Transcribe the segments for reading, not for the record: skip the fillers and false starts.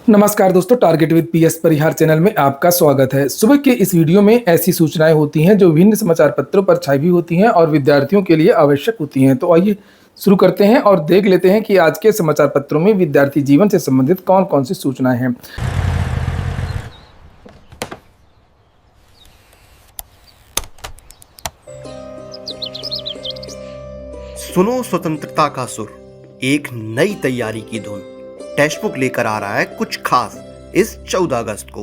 नमस्कार दोस्तों, target with PS Parihar channel में आपका स्वागत है। सुबह के इस वीडियो में ऐसी सूचनाएं होती हैं जो विभिन्न समाचार पत्रों पर छाई हुई होती हैं और विद्यार्थियों के लिए आवश्यक होती हैं। तो आइए शुरू करते हैं और देख लेते हैं कि आज के समाचार पत्रों में विद्यार्थी जीवन से संबंधित कौन कौन सी सूचनाएं हैं। सुनो स्वतंत्रता का सुर, एक नई तैयारी की धुन। टेक्स्ट बुक लेकर आ रहा है कुछ खास इस 14 अगस्त को।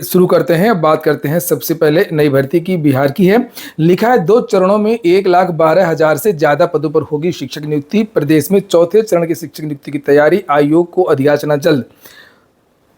शुरू करते हैं, बात करते हैं सबसे पहले नई भर्ती की। बिहार की है, लिखा है 2 चरणों में 1,12,000 से ज्यादा पदों पर होगी शिक्षक नियुक्ति। प्रदेश में चौथे चरण की शिक्षक नियुक्ति की तैयारी, आयोग को अधियाचना जल्द।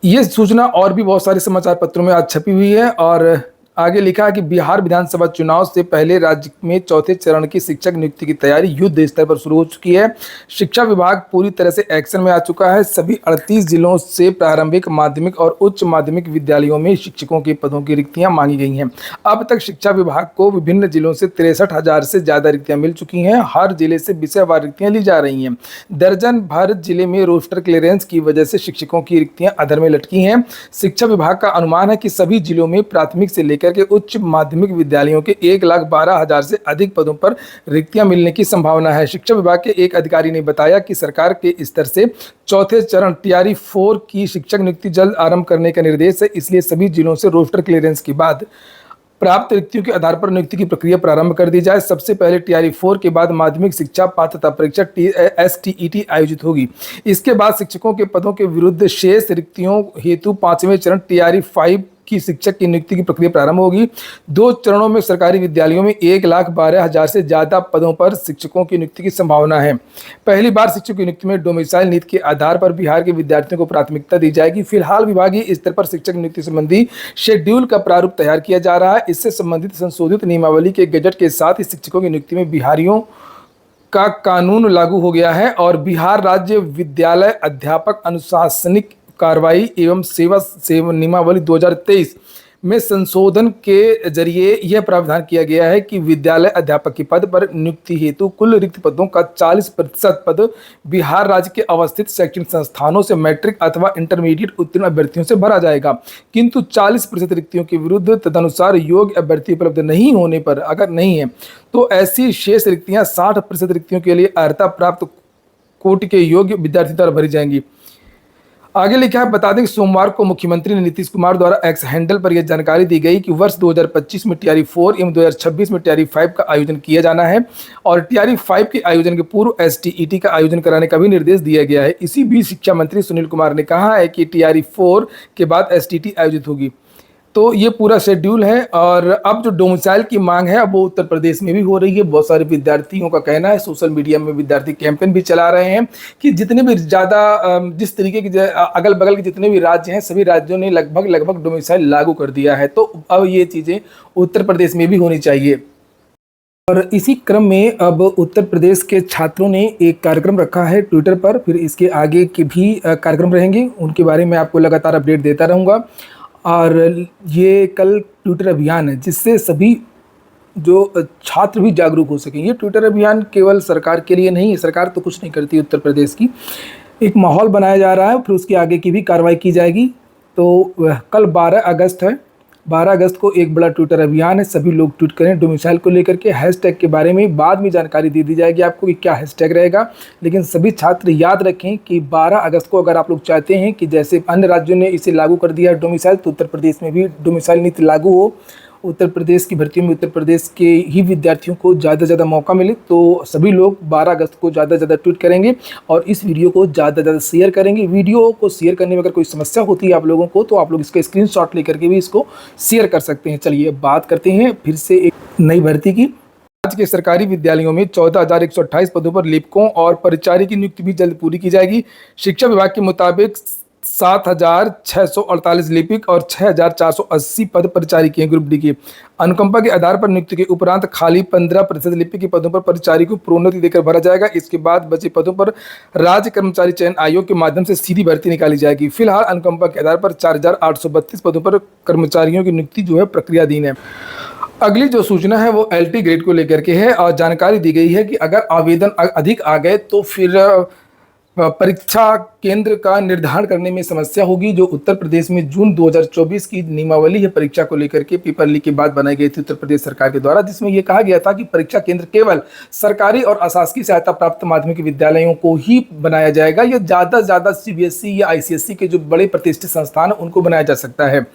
ये सूचना और भी बहुत सारे समाचार पत्रों में आज छपी हुई है और आगे लिखा है कि बिहार विधानसभा चुनाव से पहले राज्य में चौथे चरण की शिक्षक नियुक्ति की तैयारी युद्ध स्तर पर शुरू हो चुकी है। शिक्षा विभाग पूरी तरह से एक्शन में आ चुका है। सभी 38 जिलों से प्रारंभिक, माध्यमिक और उच्च माध्यमिक विद्यालयों में शिक्षकों के पदों की रिक्तियां मांगी गई हैं। अब तक शिक्षा विभाग को विभिन्न जिलों से 63,000 से ज्यादा रिक्तियां मिल चुकी हैं। हर जिले से विषयवार रिक्तियां ली जा रही हैं। दर्जन भर जिले में रोस्टर क्लियरेंस की वजह से शिक्षकों की रिक्तियां अधर में लटकी हैं। शिक्षा विभाग का अनुमान है कि सभी जिलों में प्राथमिक से लेकर के उच्च माध्यमिक विद्यालयों के 1,12,000 से अधिक पदों पर रिक्तियां मिलने की संभावना है। शिक्षा विभाग के एक अधिकारी ने बताया कि सरकार के स्तर से चौथे चरण टीआरई 4 की शिक्षक नियुक्ति जल्द आरंभ करने का निर्देश है। इसलिए सभी जिलों से रोस्टर क्लियरेंस के बाद प्राप्त रिक्तियों के आधार पर नियुक्ति की प्रक्रिया प्रारंभ कर दी जाए। सबसे पहले टीआरई 4 के बाद माध्यमिक शिक्षा पात्रता परीक्षा एसटीईटी आयोजित होगी। इसके बाद शिक्षकों के पदों के विरुद्ध शेष रिक्तियों हेतु 5वें चरण टीआरई 5 की शिक्षक की नियुक्ति की प्रक्रिया प्रारंभ होगी। 2 चरणों में सरकारी विद्यालयों में 1,12,000 से ज्यादा पदों पर शिक्षकों की नियुक्ति की संभावना है। पहली बार शिक्षक की नियुक्ति में डोमिसाइल नीति के आधार पर बिहार के विद्यार्थियों को प्राथमिकता दी जाएगी। फिलहाल विभागीय स्तर पर शिक्षक नियुक्ति संबंधी शेड्यूल का प्रारूप तैयार किया जा रहा है। इससे संबंधित संशोधित नियमावली के गजट के साथ ही शिक्षकों की नियुक्ति में बिहारियों का कानून लागू हो गया है और बिहार राज्य विद्यालय अध्यापक अनुशासनिक कार्रवाई एवं सेवा नियमावली 2023 में संशोधन के जरिए यह प्रावधान किया गया है कि विद्यालय अध्यापक के पद पर नियुक्ति हेतु कुल रिक्त पदों का 40% पद बिहार राज्य के अवस्थित शैक्षणिक संस्थानों से मैट्रिक अथवा इंटरमीडिएट उत्तीर्ण अभ्यर्थियों से भरा जाएगा। किंतु 40% रिक्तियों के विरुद्ध तदनुसार योग्य अभ्यर्थी उपलब्ध नहीं होने पर, अगर नहीं है तो ऐसी शेष रिक्तियां 60% रिक्तियों के लिए अर्हता प्राप्त कोटि के योग्य विद्यार्थी द्वारा भरी जाएंगी। आगे लिखा है, बता दें कि सोमवार को मुख्यमंत्री नीतीश कुमार द्वारा एक्स हैंडल पर यह जानकारी दी गई कि वर्ष 2025 में टीआरई 4 एवं 2026 में टीआरई 5 का आयोजन किया जाना है और टीआरई 5 के आयोजन के पूर्व एसटीईटी का आयोजन कराने का भी निर्देश दिया गया है। इसी बीच शिक्षा मंत्री सुनील कुमार ने कहा है कि टीआरई 4 के बाद एसटीईटी आयोजित होगी। तो ये पूरा शेड्यूल है और अब जो डोमिसाइल की मांग है अब वो उत्तर प्रदेश में भी हो रही है। बहुत सारे विद्यार्थियों का कहना है, सोशल मीडिया में विद्यार्थी कैंपेन भी चला रहे हैं कि जितने भी ज़्यादा जिस तरीके के अगल बगल के जितने भी राज्य हैं सभी राज्यों ने लगभग डोमिसाइल लागू कर दिया है। तो अब ये चीज़ें उत्तर प्रदेश में भी होनी चाहिए। और इसी क्रम में अब उत्तर प्रदेश के छात्रों ने एक कार्यक्रम रखा है ट्विटर पर, फिर इसके आगे के भी कार्यक्रम रहेंगे, उनके बारे में आपको लगातार अपडेट देता रहूँगा। और ये कल ट्विटर अभियान है जिससे सभी जो छात्र भी जागरूक हो सकें। ये ट्विटर अभियान केवल सरकार के लिए नहीं है, सरकार तो कुछ नहीं करती उत्तर प्रदेश की, एक माहौल बनाया जा रहा है, फिर उसके आगे की भी कार्रवाई की जाएगी। तो कल 12 अगस्त है, 12 अगस्त को एक बड़ा ट्विटर अभियान है, सभी लोग ट्वीट करें डोमिसाइल को लेकर के। हैशटैग के बारे में बाद में जानकारी दे दी जाएगी आपको कि क्या हैशटैग रहेगा, लेकिन सभी छात्र याद रखें कि 12 अगस्त को अगर आप लोग चाहते हैं कि जैसे अन्य राज्यों ने इसे लागू कर दिया है डोमिसाइल, तो उत्तर प्रदेश में भी डोमिसाइल नीति लागू हो, उत्तर प्रदेश की भर्तियों में उत्तर प्रदेश के ही विद्यार्थियों को ज़्यादा से ज़्यादा मौका मिले, तो सभी लोग 12 अगस्त को ज़्यादा से ज़्यादा ट्वीट करेंगे और इस वीडियो को ज़्यादा से ज़्यादा शेयर करेंगे। वीडियो को शेयर करने में अगर कोई समस्या होती है आप लोगों को तो आप लोग इसका स्क्रीनशॉट लेकर के भी इसको शेयर कर सकते हैं। चलिए बात करते हैं फिर से एक नई भर्ती की। राज्य के सरकारी विद्यालयों में 14,128 पदों पर लेखकों और परिचारी की नियुक्ति भी जल्द पूरी की जाएगी। शिक्षा विभाग के मुताबिक 7,648 लिपिक और 6,480 पद परिचारी के हैं ग्रुप डी के। अनुकंपा के आधार पर नियुक्ति के उपरांत खाली 15% लिपिक के पदों पर परिचारी को प्रोन्नति देकर भरा जाएगा। इसके बाद बचे पदों पर राज्य कर्मचारी चयन आयोग के माध्यम से सीधी भर्ती निकाली जाएगी। फिलहाल अनुकंपा के आधार पर 4,832 पदों पर कर्मचारियों की नियुक्ति जो है प्रक्रियाधीन है। अगली जो सूचना है वो एलटी ग्रेड को लेकर के है और जानकारी दी गई है कि अगर आवेदन अधिक आ गए तो फिर परीक्षा केंद्र का निर्धारण करने में समस्या होगी। जो उत्तर प्रदेश में जून 2024 की नियमावली है परीक्षा को लेकर के पेपर लीक के बाद बनाई गई थी उत्तर प्रदेश सरकार के द्वारा, जिसमें यह कहा गया था कि परीक्षा केंद्र केवल सरकारी और अशासकीय सहायता प्राप्त माध्यमिक विद्यालयों को ही बनाया जाएगा। यह ज़्यादा से ज़्यादा सीबीएसई या आईसीएसई के जो बड़े प्रतिष्ठित संस्थान है उनको बनाया जा सकता है।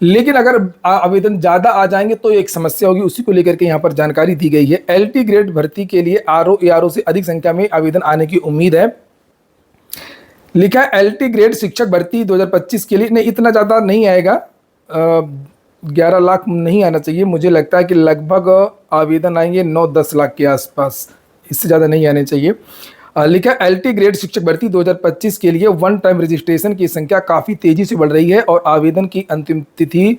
लेकिन अगर आवेदन ज़्यादा आ जाएंगे तो एक समस्या होगी, उसी को लेकर के यहाँ पर जानकारी दी गई है। एलटी ग्रेड भर्ती के लिए आरओ एआरओ से अधिक संख्या में आवेदन आने की उम्मीद है। लिखा है एलटी ग्रेड शिक्षक भर्ती 2025 के लिए, नहीं इतना ज़्यादा नहीं आएगा, 11 लाख नहीं आना चाहिए। मुझे लगता है कि लगभग आवेदन आएंगे 9-10 लाख के आसपास, इससे ज़्यादा नहीं आने चाहिए। लिखा है एलटी ग्रेड शिक्षक भर्ती 2025 के लिए वन टाइम रजिस्ट्रेशन की संख्या काफ़ी तेज़ी से बढ़ रही है और आवेदन की अंतिम तिथि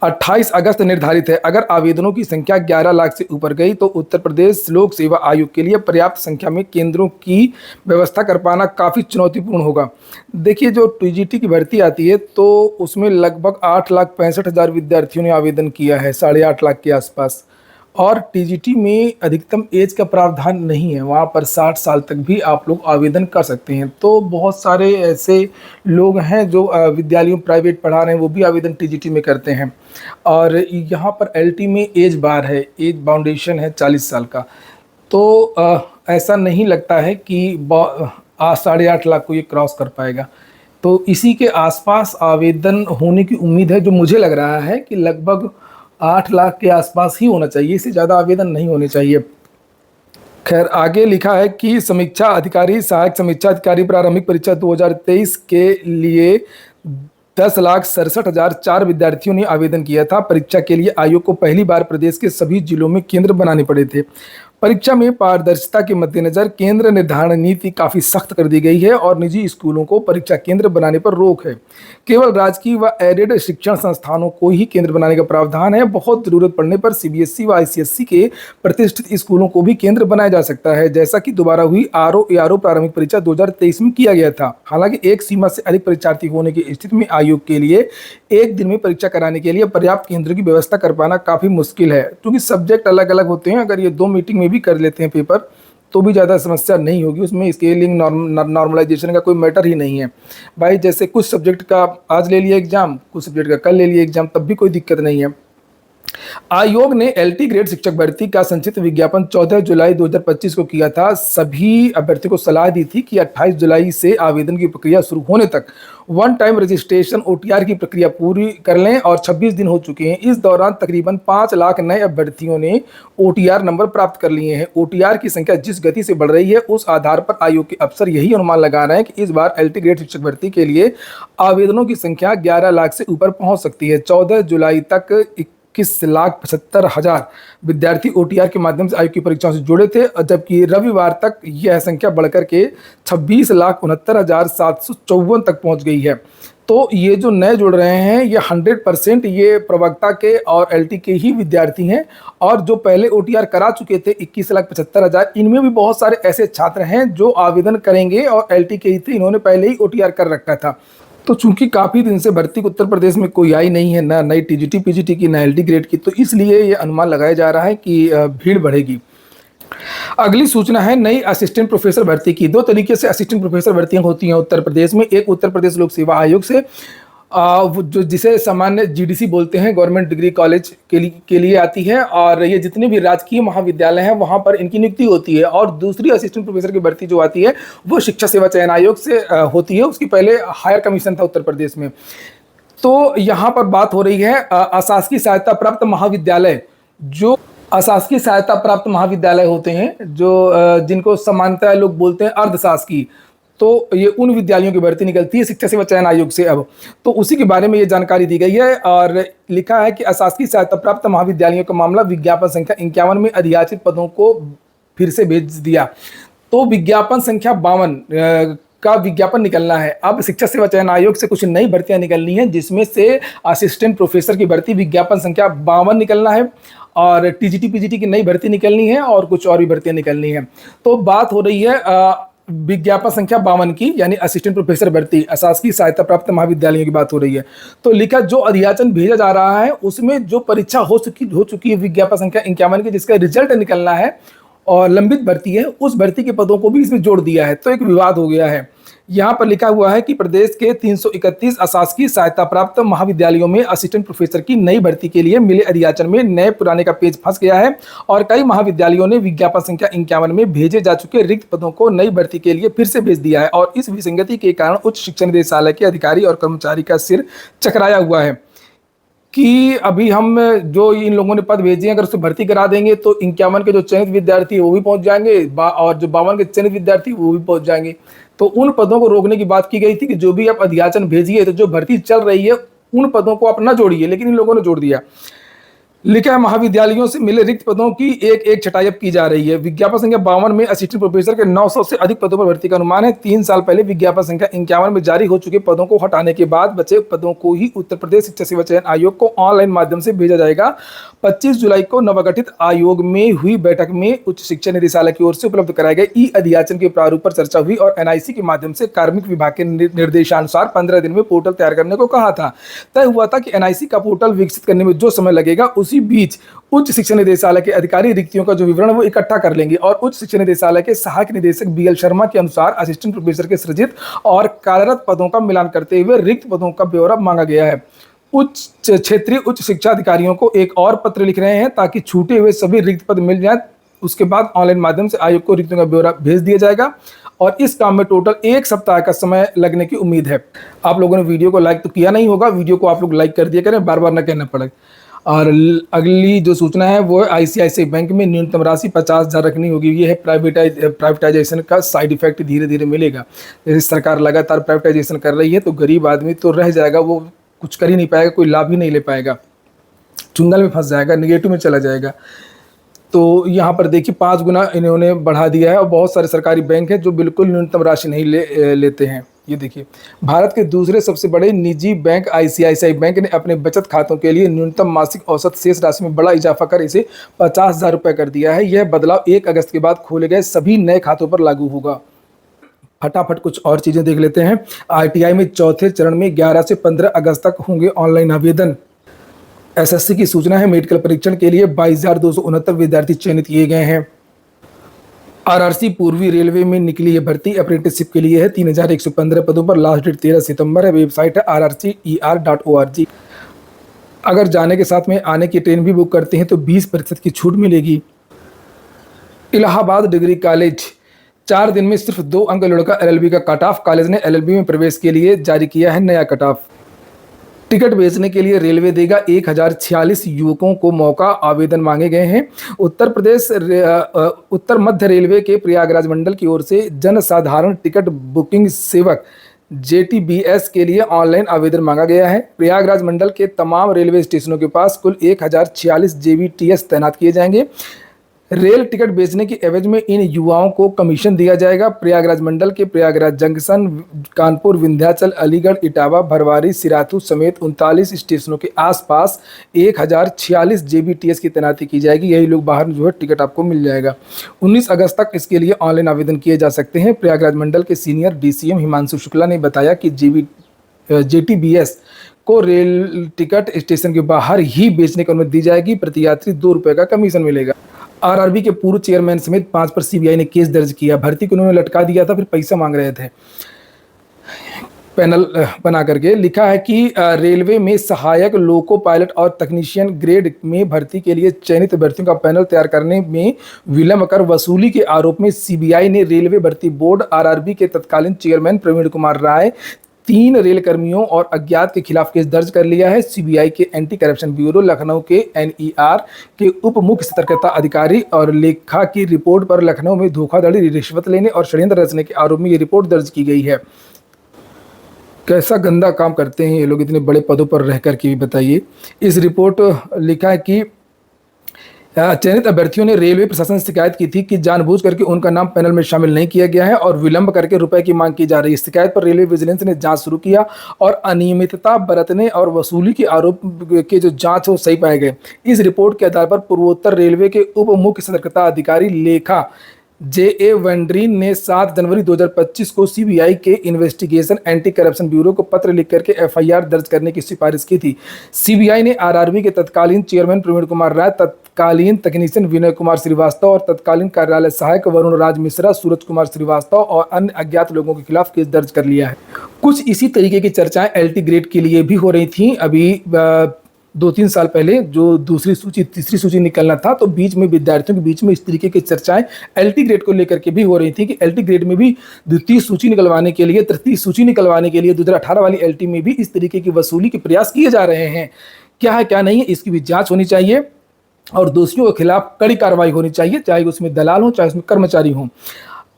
28 अगस्त निर्धारित है। अगर आवेदनों की संख्या 11 लाख से ऊपर गई तो उत्तर प्रदेश लोक सेवा आयोग के लिए पर्याप्त संख्या में केंद्रों की व्यवस्था कर पाना काफ़ी चुनौतीपूर्ण होगा। देखिए, जो टीजीटी की भर्ती आती है तो उसमें लगभग 8,65,000 विद्यार्थियों ने आवेदन किया है, 8.5 लाख के आसपास। और टीजीटी में अधिकतम एज का प्रावधान नहीं है, वहाँ पर 60 साल तक भी आप लोग आवेदन कर सकते हैं। तो बहुत सारे ऐसे लोग हैं जो विद्यालयों प्राइवेट पढ़ा रहे हैं, वो भी आवेदन टीजीटी में करते हैं। और यहाँ पर एलटी में एज बार है, एज बाउंडेशन है 40 साल का। तो ऐसा नहीं लगता है कि 8.5 लाख को ये क्रॉस कर पाएगा। तो इसी के आसपास आवेदन होने की उम्मीद है, जो मुझे लग रहा है कि लगभग 8 लाख के आसपास ही होना चाहिए, इससे ज़्यादा आवेदन नहीं होने चाहिए। खैर, आगे लिखा है कि समीक्षा अधिकारी सहायक समीक्षा अधिकारी प्रारंभिक परीक्षा 2023 के लिए 10,67,004 विद्यार्थियों ने आवेदन किया था। परीक्षा के लिए आयोग को पहली बार प्रदेश के सभी जिलों में केंद्र बनाने पड़े थे। परीक्षा में पारदर्शिता के मद्देनजर केंद्र निर्धारण नीति काफ़ी सख्त कर दी गई है और निजी स्कूलों को परीक्षा केंद्र बनाने पर रोक है। केवल राजकीय व एडेड शिक्षण संस्थानों को ही केंद्र बनाने का प्रावधान है। बहुत जरूरत पड़ने पर सीबीएसई व आईसीएसई के प्रतिष्ठित स्कूलों को भी केंद्र बनाया जा सकता है, जैसा कि दोबारा हुई आरओ एआरओ प्रारंभिक परीक्षा 2023 में किया गया था। हालांकि एक सीमा से अधिक परीक्षार्थी होने की स्थिति में आयोग के लिए एक दिन में परीक्षा कराने के लिए पर्याप्त केंद्र की व्यवस्था कर पाना काफ़ी मुश्किल है, क्योंकि सब्जेक्ट अलग अलग होते हैं। अगर ये 2 मीटिंग में भी कर लेते हैं पेपर तो भी ज़्यादा समस्या नहीं होगी, उसमें स्केलिंग नॉर्मलाइजेशन का कोई मैटर ही नहीं है भाई। जैसे कुछ सब्जेक्ट का आज ले लिया एग्जाम, कुछ सब्जेक्ट का कल ले लिया एग्जाम, तब भी कोई दिक्कत नहीं है। आयोग ने एलटी ग्रेड शिक्षक भर्ती का संक्षिप्त विज्ञापन 14 जुलाई 2025 को किया था। सभी अभ्यर्थियों को सलाह दी थी कि 28 जुलाई से आवेदन की प्रक्रिया शुरू होने तक वन टाइम रजिस्ट्रेशन ओटीआर की प्रक्रिया पूरी कर लें और 26 दिन हो चुके हैं। इस दौरान तकरीबन 5 लाख नए अभ्यर्थियों ने ओटीआर नंबर प्राप्त कर लिए हैं। ओटीआर की संख्या जिस गति से बढ़ रही है उस आधार पर आयोग के अफसर यही अनुमान लगा रहे हैं कि इस बार एलटी ग्रेड शिक्षक भर्ती के लिए आवेदनों की संख्या 11 लाख से ऊपर पहुंच सकती है। 14 जुलाई तक 21,75,000 विद्यार्थी ओटीआर के माध्यम से आयोग की परीक्षाओं से जुड़े थे, जबकि रविवार तक यह संख्या बढ़कर के 26,69,754 तक पहुंच गई है। तो ये जो नए जुड़ रहे हैं ये 100% ये प्रवक्ता के और एलटी के ही विद्यार्थी हैं, और जो पहले ओटीआर करा चुके थे 21,75,000, इनमें भी बहुत सारे ऐसे छात्र हैं जो आवेदन करेंगे और एलटी के ही थे, इन्होंने पहले ही ओटीआर कर रखा था। तो चूंकि काफ़ी दिन से भर्ती उत्तर प्रदेश में कोई आई नहीं है, ना नई टीजीटी पीजीटी की, ना एलटी ग्रेड की, तो इसलिए ये अनुमान लगाया जा रहा है कि भीड़ बढ़ेगी। अगली सूचना है नई असिस्टेंट प्रोफेसर भर्ती की। 2 तरीके से असिस्टेंट प्रोफेसर भर्तियां होती हैं उत्तर प्रदेश में। एक उत्तर प्रदेश लोक सेवा आयोग से जो जिसे सामान्य जीडीसी बोलते हैं, गवर्नमेंट डिग्री कॉलेज के लिए आती है, और ये जितने भी राजकीय महाविद्यालय हैं वहाँ पर इनकी नियुक्ति होती है। और दूसरी असिस्टेंट प्रोफेसर की भर्ती जो आती है वो शिक्षा सेवा चयन आयोग से होती है। उसकी पहले हायर कमीशन था उत्तर प्रदेश में। तो यहाँ पर बात हो रही है अशासकीय सहायता प्राप्त महाविद्यालय, जो अशासकीय सहायता प्राप्त महाविद्यालय होते हैं, जो जिनको सामान्यतः लोग बोलते हैं अर्धशासकीय, तो ये उन विद्यालयों की भर्ती निकलती है शिक्षा सेवा चयन आयोग से अब। तो उसी के बारे में ये जानकारी दी गई है और लिखा है कि अशासकीय सहायता प्राप्त महाविद्यालयों का मामला विज्ञापन संख्या 51 में अधियाचित पदों को फिर से भेज दिया। तो विज्ञापन संख्या 52 का विज्ञापन निकलना है। अब शिक्षा सेवा चयन आयोग से कुछ नई भर्तियां निकलनी है, जिसमें से असिस्टेंट प्रोफेसर की भर्ती विज्ञापन संख्या 52 निकलना है, और टीजीटी पीजीटी की नई भर्ती निकलनी है, और कुछ और भी भर्तियां निकलनी है। तो बात हो रही है विज्ञापन संख्या 52 की, यानी असिस्टेंट प्रोफेसर भर्ती अशासकीय सहायता प्राप्त महाविद्यालयों की बात हो रही है। तो लिखा जो अधियाचन भेजा जा रहा है उसमें जो परीक्षा हो चुकी है विज्ञापन संख्या 51 की, जिसका रिजल्ट निकलना है और लंबित भर्ती है, उस भर्ती के पदों को भी इसमें जोड़ दिया है। तो एक विवाद हो गया है। यहाँ पर लिखा हुआ है कि प्रदेश के 331 अशासकीय सहायता प्राप्त महाविद्यालयों में असिस्टेंट प्रोफेसर की नई भर्ती के लिए मिले अधियाचन में नए पुराने का पेज फंस गया है और कई महाविद्यालयों ने विज्ञापन संख्या 51 में भेजे जा चुके रिक्त पदों को नई भर्ती के लिए फिर से भेज दिया है और इस विसंगति के कारण उच्च शिक्षा निदेशालय के अधिकारी और कर्मचारी का सिर चकराया हुआ है कि अभी हम जो इन लोगों ने पद भेजे हैं अगर उससे भर्ती करा देंगे तो 51 के जो चयनित विद्यार्थी है वो भी पहुंच जाएंगे और जो 52 के चयनित विद्यार्थी वो भी पहुंच जाएंगे। तो उन पदों को रोकने की बात की गई थी कि जो भी आप अधियाचन भेजिए तो जो भर्ती चल रही है उन पदों को आप न जोड़िए, लेकिन इन लोगों ने जोड़ दिया। लिखा है महाविद्यालयों से मिले रिक्त पदों की एक एक छटाई अब की जा रही है। विज्ञापन संख्या 52 में असिस्टेंट प्रोफेसर के 900 से अधिक पदों पर भर्ती का अनुमान है। 3 साल पहले विज्ञापन संख्या 51 में जारी हो चुके पदों को हटाने के बाद बचे पदों को ही उत्तर प्रदेश शिक्षा सेवा चयन आयोग को ऑनलाइन माध्यम से भेजा जाएगा। 25 जुलाई को नवगठित आयोग में हुई बैठक में उच्च शिक्षा निदेशालय की ओर से उपलब्ध कराए गए ई अधियाचन के प्रारूप पर चर्चा हुई और एनआईसी के माध्यम से कार्मिक विभाग के निर्देशानुसार 15 दिन में पोर्टल तैयार करने को कहा था। तय हुआ था कि एनआईसी का पोर्टल विकसित करने में जो समय लगेगा उसी बीच उच्च शिक्षा निदेशालय के अधिकारी रिक्तियों का जो विवरण वो इकट्ठा कर लेंगे और उच्च शिक्षा निदेशालय के सहायक निदेशक बीएल शर्मा के अनुसार असिस्टेंट प्रोफेसर के सृजित और कार्यरत पदों का मिलान करते हुए रिक्त पदों का ब्यौरा मांगा गया है। उच्च क्षेत्रीय उच्च शिक्षा अधिकारियों को एक और पत्र लिख रहे हैं ताकि छूटे हुए सभी रिक्त पद मिल जाए। उसके बाद ऑनलाइन माध्यम से आयोग को रिक्तियों का ब्यौरा भेज दिया जाएगा और इस काम में टोटल 1 सप्ताह का समय लगने की उम्मीद है। आप लोगों ने वीडियो को लाइक तो किया नहीं होगा, वीडियो को आप लोग लाइक कर दिया करें, बार बार ना कहना पड़े। और अगली जो सूचना है वो आईसीआईसीआई बैंक में न्यूनतम राशि 50,000 रखनी होगी। ये है प्राइवेटाइजेशन का साइड इफेक्ट धीरे धीरे मिलेगा। जैसे सरकार लगातार प्राइवेटाइजेशन कर रही है तो गरीब आदमी तो रह जाएगा, वो कुछ कर ही नहीं पाएगा, कोई लाभ ही नहीं ले पाएगा, चुंगल में फंस जाएगा, निगेटिव में चला जाएगा। तो यहाँ पर देखिए 5 गुना इन्होंने बढ़ा दिया है और बहुत सारे सरकारी बैंक हैं जो बिल्कुल न्यूनतम राशि नहीं लेते हैं। ये देखिए भारत के दूसरे सबसे बड़े निजी बैंक आईसीआईसीआई बैंक ने अपने बचत खातों के लिए न्यूनतम मासिक औसत शेष राशि में बड़ा इजाफा कर इसे 50,000 रुपये कर दिया है। यह बदलाव 1 अगस्त के बाद खोले गए सभी नए खातों पर लागू होगा। फटाफट कुछ और चीजें देख लेते हैं। आरटीआई में चौथे चरण में 11 से 15 अगस्त तक होंगे ऑनलाइन आवेदन। एसएससी की सूचना है मेडिकल परीक्षण के लिए 22,269 विद्यार्थी चयनित किए गए हैं। आरआरसी पूर्वी रेलवे में निकली है भर्ती, अप्रेंटिसशिप के लिए है 3,115 पदों पर। लास्ट डेट 13 सितंबर है। वेबसाइट है rrcer.org। अगर जाने के साथ में आने की ट्रेन भी बुक करते हैं तो 20% की छूट मिलेगी। इलाहाबाद डिग्री कॉलेज 4 दिन में सिर्फ 2 अंक लड़का एलएलबी का कट ऑफ। कॉलेज ने एलएलबी में प्रवेश के लिए जारी किया है नया कट ऑफ। टिकट बेचने के लिए रेलवे देगा 1046 युवकों को मौका, आवेदन मांगे गए हैं। उत्तर मध्य रेलवे के प्रयागराज मंडल की ओर से जनसाधारण टिकट बुकिंग सेवक जेटीबीएस के लिए ऑनलाइन आवेदन मांगा गया है। प्रयागराज मंडल के तमाम रेलवे स्टेशनों के पास कुल 1046 जेबीटीएस तैनात किए जाएंगे। रेल टिकट बेचने की एवज में इन युवाओं को कमीशन दिया जाएगा। प्रयागराज मंडल के प्रयागराज जंक्शन, कानपुर, विंध्याचल, अलीगढ़, इटावा, भरवारी, सिराथू समेत 39 स्टेशनों के आसपास 1046 जेबीटीएस की तैनाती की जाएगी। यही लोग बाहर जो है टिकट आपको मिल जाएगा। 19 अगस्त तक इसके लिए ऑनलाइन आवेदन किए जा सकते हैं। प्रयागराज मंडल के सीनियर डीसीएम हिमांशु शुक्ला ने बताया कि जेटीबीएस को रेल टिकट स्टेशन के बाहर ही बेचने की अनुमति दी जाएगी। प्रति यात्री 2 रुपये का कमीशन मिलेगा। आरआरबी के पूर्व चेयरमैन समेत 5 पर सीबीआई ने केस दर्ज किया। भर्ती को उन्होंने लटका दिया था, फिर पैसा मांग रहे थे। पैनल बना करके लिखा है कि रेलवे में सहायक, लोको पायलट और तकनीशियन ग्रेड में भर्ती के लिए चयनित अभ्यर्थियों का पैनल तैयार करने में विलंब कर वसूली के आरोप में सीबीआई ने रेलवे भर्ती बोर्ड आरआरबी के तत्कालीन चेयरमैन प्रवीण कुमार राय, 3 रेल कर्मियों और अज्ञात के खिलाफ केस दर्ज कर लिया है। सीबीआई के एंटी करप्शन ब्यूरो लखनऊ के एनईआर के उप मुख्य सतर्कता अधिकारी और लेखा की रिपोर्ट पर लखनऊ में धोखाधड़ी, रिश्वत लेने और षड्यंत्र रचने के आरोप में ये रिपोर्ट दर्ज की गई है। कैसा गंदा काम करते हैं ये लोग इतने बड़े पदों पर रह कर के भी, बताइए। इस रिपोर्ट लिखा है कि चयनित अभ्यर्थियों ने रेलवे प्रशासन से शिकायत की थी कि जानबूझ करके उनका नाम पैनल में शामिल नहीं किया गया है और विलंब करके रुपए की मांग की जा रही है। शिकायत पर रेलवे विजिलेंस ने जांच शुरू किया और अनियमितता बरतने और वसूली के आरोप के जो जांच हो सही पाए गए। इस रिपोर्ट के आधार पर पूर्वोत्तर रेलवे के उप मुख्य सतर्कता अधिकारी लेखा जे.ए. वेंड्रीन ने 7 जनवरी 2025 को सीबीआई के इन्वेस्टिगेशन एंटी करप्शन ब्यूरो को पत्र लिख करके एफआईआर दर्ज करने की सिफारिश की थी। सीबीआई ने आरआरबी के तत्कालीन चेयरमैन प्रवीण कुमार राय, तत्कालीन तकनीशियन विनय कुमार श्रीवास्तव और तत्कालीन कार्यालय सहायक वरुण राज मिश्रा, सूरज कुमार श्रीवास्तव और अन्य अज्ञात लोगों के खिलाफ केस दर्ज कर लिया है। कुछ इसी तरीके की चर्चाएं एलटी ग्रेड के लिए भी हो रही थी। अभी 2-3 साल पहले जो दूसरी सूची तीसरी सूची निकलना था, तो बीच में विद्यार्थियों के बीच में इस तरीके की चर्चाएं एलटी ग्रेड को लेकर के भी हो रही थी कि एलटी ग्रेड में भी द्वितीय सूची निकलवाने के लिए, तृतीय सूची निकलवाने के लिए 2018 वाली एलटी में भी इस तरीके की वसूली के प्रयास किए जा रहे हैं। क्या है क्या नहीं है, इसकी भी जांच होनी चाहिए और दोषियों के खिलाफ कड़ी कार्रवाई होनी चाहिए, चाहे उसमें दलाल हो चाहे उसमें कर्मचारी हो।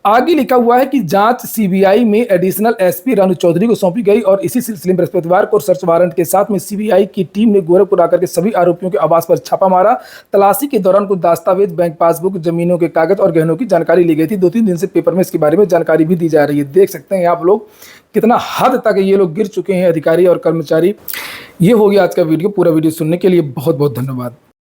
आगे लिखा हुआ है कि जांच सीबीआई में एडिशनल एसपी रानू चौधरी को सौंपी गई और इसी सिलसिले में बृहस्पतिवार को सर्च वारंट के साथ में सीबीआई की टीम ने गोरखपुर आकर के सभी आरोपियों के आवास पर छापा मारा। तलाशी के दौरान कुछ दस्तावेज, बैंक पासबुक, जमीनों के कागज और गहनों की जानकारी ली गई थी। 2-3 दिन से पेपर में इसके बारे में जानकारी भी दी जा रही है। देख सकते हैं आप लोग कितना हद तक ये लोग गिर चुके हैं, अधिकारी और कर्मचारी। ये हो गया आज का वीडियो। पूरा वीडियो सुनने के लिए बहुत बहुत धन्यवाद।